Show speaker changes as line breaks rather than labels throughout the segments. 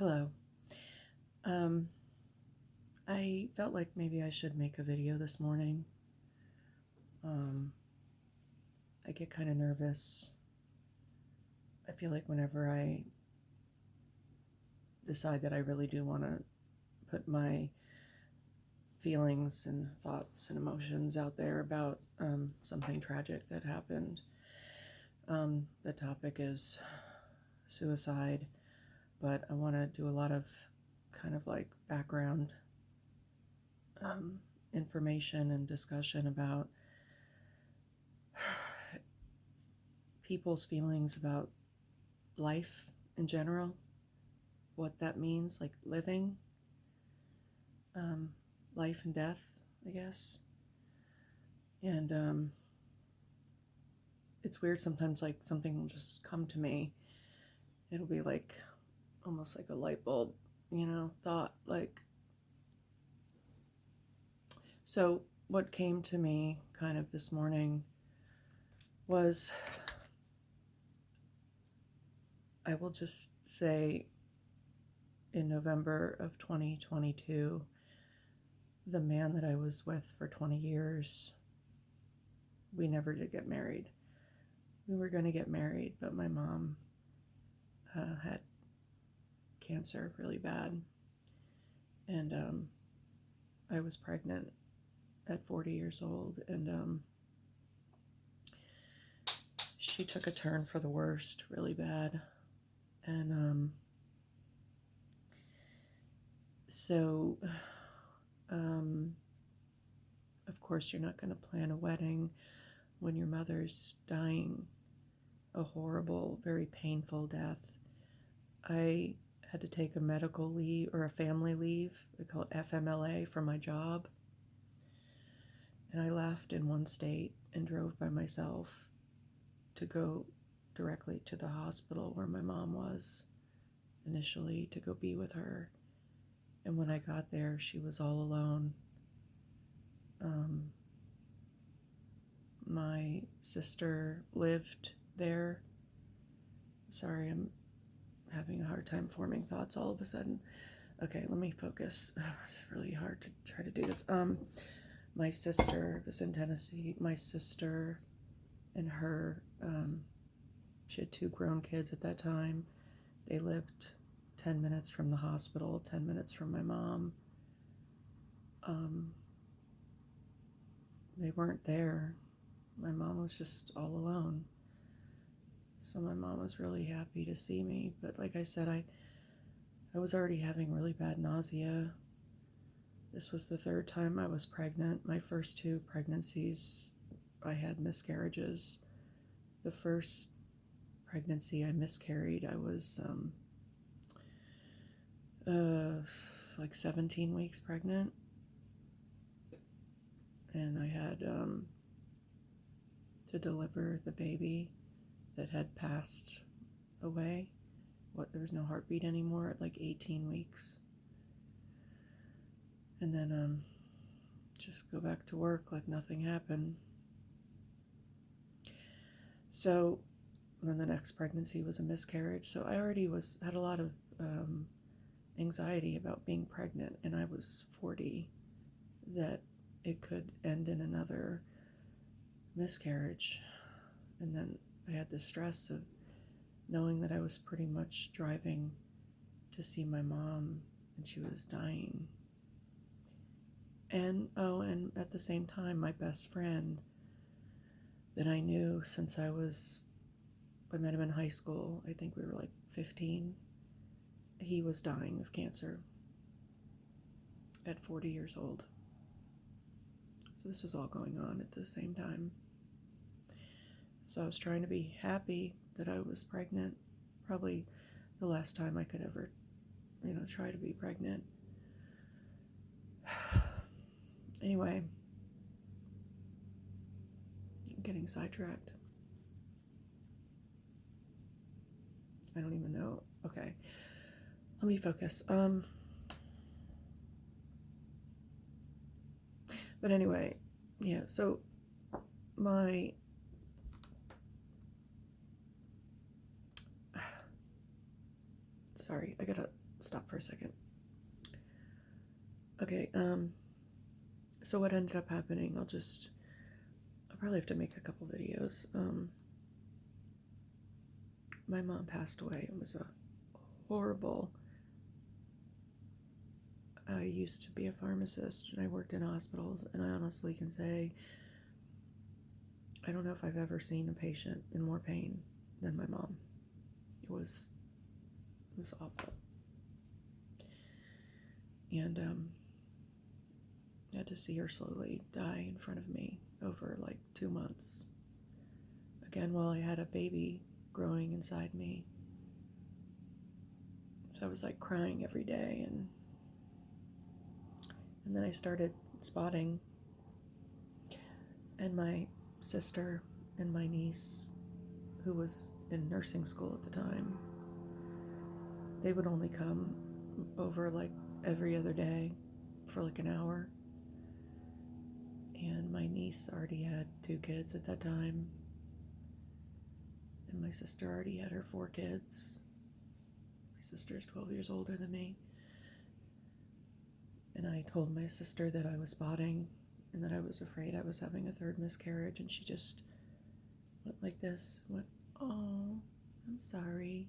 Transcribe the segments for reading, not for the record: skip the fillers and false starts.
Hello. Um, I felt like maybe I should make a video this morning. Um, I get kind of nervous. I feel like whenever I decide that I really do want to put my feelings and thoughts and emotions out there about something tragic that happened. The topic is suicide, but I want to do a lot of kind of like background um, information and discussion about people's feelings about life in general, what that means, like living, um, life and death, I guess. And it's weird sometimes, like something will just come to me. It'll be like almost like a light bulb, thought. So, what came to me kind of this morning was, I will just say, in November of 2022, the man that I was with for 20 years, we never did get married. We were going to get married, but my mom had cancer really bad. And I was pregnant at 40 years old. And she took a turn for the worst really bad. And so, of course, you're not going to plan a wedding when your mother's dying a horrible, very painful death. I had to take a medical leave or a family leave. They call it FMLA for my job. And I left in one state and drove by myself to go directly to the hospital where my mom was initially to go be with her. And when I got there, she was all alone. My sister lived there. Sorry, I'm having a hard time forming thoughts all of a sudden. Okay, let me focus. It's really hard to try to do this. My sister was in Tennessee. My sister and her, she had 2 grown kids at that time. They lived 10 minutes from the hospital, 10 minutes from my mom. They weren't there. My mom was just all alone. So my mom was really happy to see me. But like I said, I was already having really bad nausea. This was the 3rd time I was pregnant. My first 2 pregnancies, I had miscarriages. The first pregnancy I miscarried, I was like 17 weeks pregnant. And I had to deliver the baby that had passed away. There was no heartbeat anymore at like 18 weeks. And then just go back to work like nothing happened. So then the next pregnancy was a miscarriage. So I already had a lot of anxiety about being pregnant, and I was 40, that it could end in another miscarriage. And then I had the stress of knowing that I was pretty much driving to see my mom and she was dying. And at the same time, my best friend that I knew since I met him in high school. I think we were like 15. He was dying of cancer at 40 years old. So this was all going on at the same time. So I was trying to be happy that I was pregnant. Probably the last time I could ever, try to be pregnant. Anyway, I'm getting sidetracked. I don't even know. Okay, let me focus. But anyway, yeah, so sorry, I gotta stop for a second. Okay, so what ended up happening, I'll probably have to make a couple videos. My mom passed away. It was a horrible. I used to be a pharmacist and I worked in hospitals, and I honestly can say I don't know if I've ever seen a patient in more pain than my mom. It was awful. And I had to see her slowly die in front of me over like 2 months. Again, while I had a baby growing inside me. So I was like crying every day, and then I started spotting, and my sister and my niece, who was in nursing school at the time, they would only come over like every other day for like an hour. And my niece already had 2 kids at that time, and my sister already had her 4 kids. My sister is 12 years older than me. And I told my sister that I was spotting and that I was afraid I was having a 3rd miscarriage, and she just went like this, went, "Oh, I'm sorry."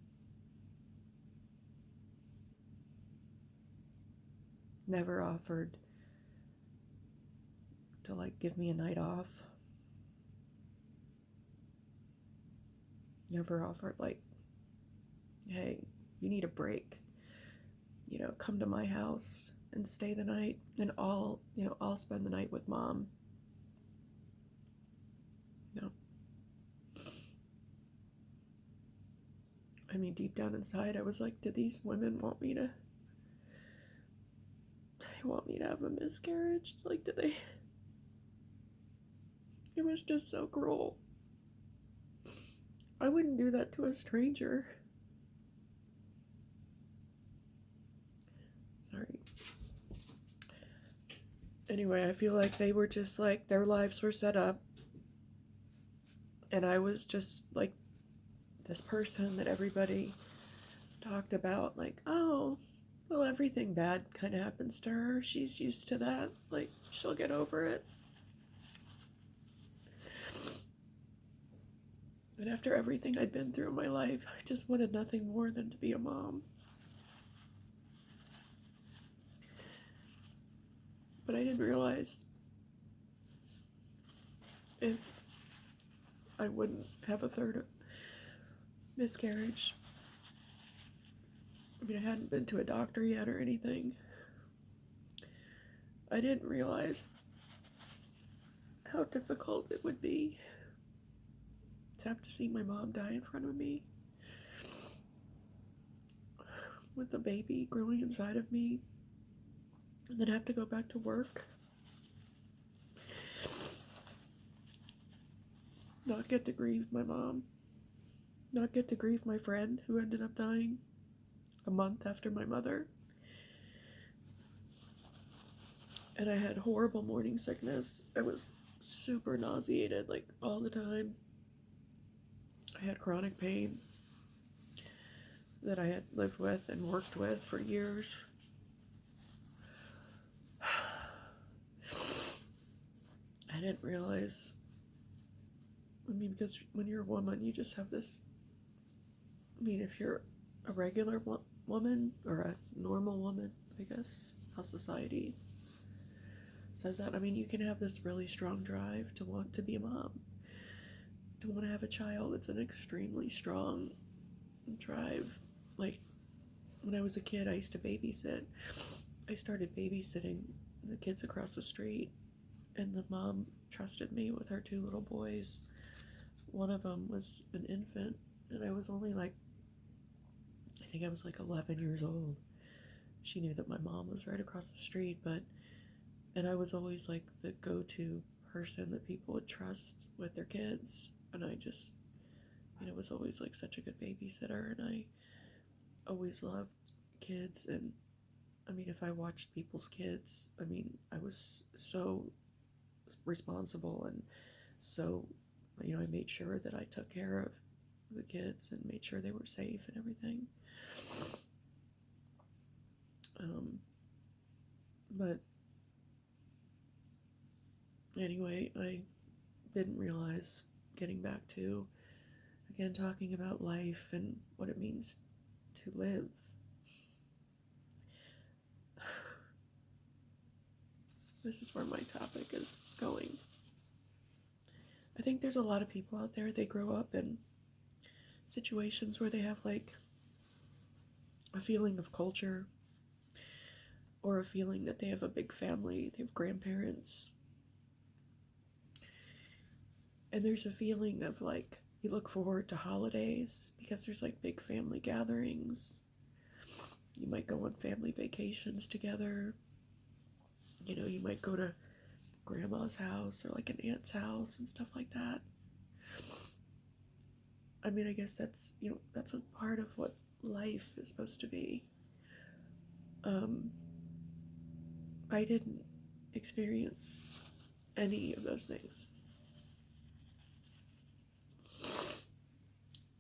Never offered to like give me a night off. Never offered like, "Hey, you need a break. Come to my house and stay the night, and I'll spend the night with Mom." No. I mean, deep down inside, I was like, do these women want me to have a miscarriage? Like, do they? It was just so cruel. I wouldn't do that to a stranger. Sorry. Anyway, I feel like they were just like, their lives were set up, and I was just like this person that everybody talked about, like, oh, well, everything bad kind of happens to her. She's used to that. Like, she'll get over it. And after everything I'd been through in my life, I just wanted nothing more than to be a mom. But I didn't realize if I wouldn't have a 3rd miscarriage. I mean, I hadn't been to a doctor yet or anything. I didn't realize how difficult it would be to have to see my mom die in front of me, with the baby growing inside of me, and then have to go back to work, not get to grieve my mom, not get to grieve my friend who ended up dying a month after my mother. And I had horrible morning sickness. I was super nauseated, like, all the time. I had chronic pain that I had lived with and worked with for years. I didn't realize, I mean, because when you're a woman, you just have this, I mean, if you're a regular woman, or a normal woman, I guess, how society says that, I mean, you can have this really strong drive to want to be a mom, to want to have a child. It's an extremely strong drive. Like, when I was a kid, I used to babysit. I started babysitting the kids across the street, and the mom trusted me with her 2 little boys. One of them was an infant, and I was only like, I think I was like 11 years old. She knew that my mom was right across the street, and I was always like the go-to person that people would trust with their kids, and I just, was always like such a good babysitter, and I always loved kids. And I mean, if I watched people's kids, I mean, I was so responsible, and so, I made sure that I took care of the kids and made sure they were safe and everything. But anyway, I didn't realize, getting back to, again, talking about life and what it means to live. This is where my topic is going. I think there's a lot of people out there, they grow up in situations where they have like a feeling of culture, or a feeling that they have a big family, they have grandparents. And there's a feeling of like, you look forward to holidays because there's like big family gatherings. You might go on family vacations together. You know, you might go to grandma's house or like an aunt's house and stuff like that. I mean, I guess that's, you know, that's a part of what life is supposed to be. I didn't experience any of those things.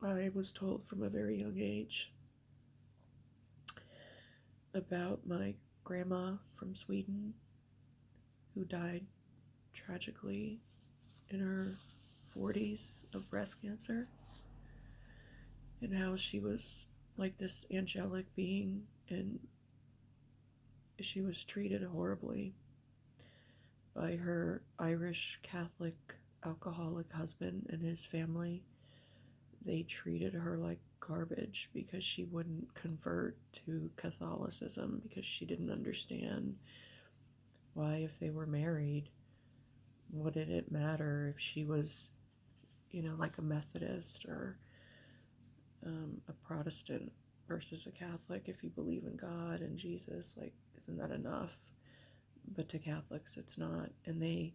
I was told from a very young age about my grandma from Sweden who died tragically in her 40s of breast cancer, and how she was like this angelic being, and she was treated horribly by her Irish Catholic alcoholic husband and his family. They treated her like garbage because she wouldn't convert to Catholicism, because she didn't understand why, if they were married, what did it matter if she was, you know, like a Methodist or a Protestant versus a Catholic? If you believe in God and Jesus, like, isn't that enough? But to Catholics, it's not. And they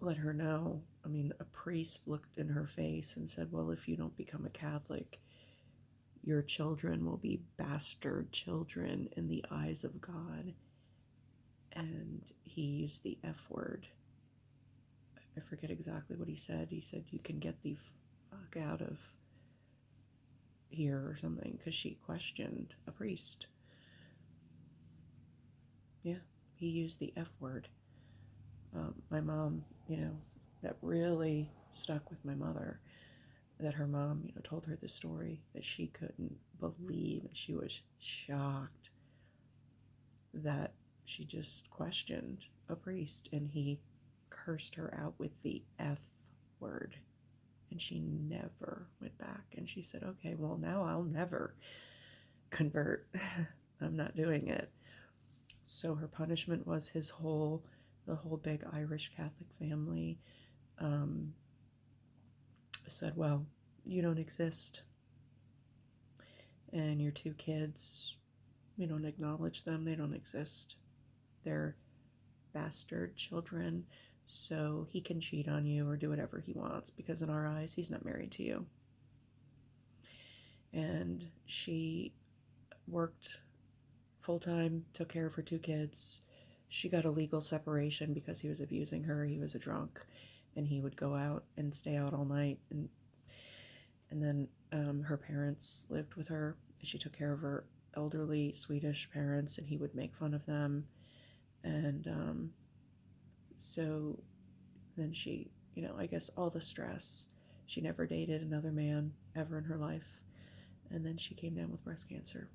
let her know. I mean, a priest looked in her face and said, well, if you don't become a Catholic, your children will be bastard children in the eyes of God. And he used the F word. I forget exactly what he said. He said, you can get the fuck out of here or something, because she questioned a priest. Yeah, he used the F word. My mom, you know, that really stuck with my mother, that her mom, you know, told her the story that she couldn't believe, and she was shocked that she just questioned a priest and he cursed her out with the F word, and she never went back. And she said, okay, well, now I'll never convert. I'm not doing it. So her punishment was the whole big Irish Catholic family said, well, you don't exist, and your two kids, we don't acknowledge them, they don't exist, they're bastard children, so he can cheat on you or do whatever he wants, because in our eyes, he's not married to you. And she worked full-time, took care of her two kids. She got a legal separation because he was abusing her. He was a drunk, and he would go out and stay out all night. And then her parents lived with her. She took care of her elderly Swedish parents, and he would make fun of them. And so then she, you know, I guess all the stress. She never dated another man ever in her life. And then she came down with breast cancer,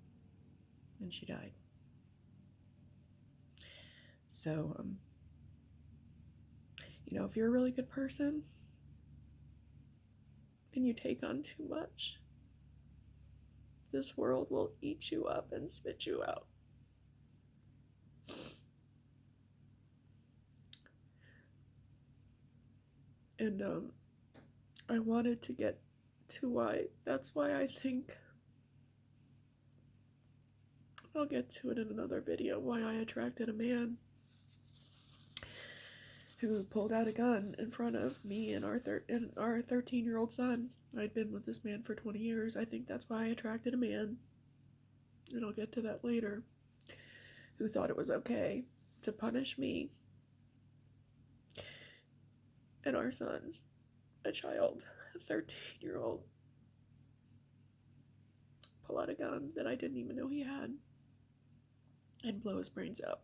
and she died. So, you know, if you're a really good person and you take on too much, this world will eat you up and spit you out. And I wanted to get to why, that's why I think, I'll get to it in another video, why I attracted a man who pulled out a gun in front of me and our 13-year-old son. I'd been with this man for 20 years. I think that's why I attracted a man, and I'll get to that later, who thought it was okay to punish me and our son, a child, a 13-year-old, pull out a gun that I didn't even know he had. and blow his brains out.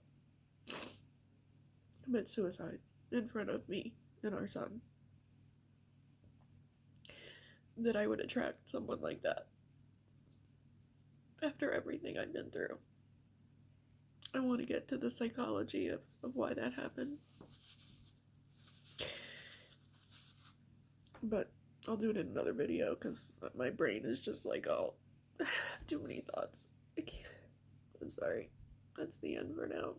Commit suicide in front of me and our son. That I would attract someone like that after everything I've been through. I want to get to the psychology of why that happened. But I'll do it in another video because my brain is just like, oh, too many thoughts. I'm sorry. That's the end for now.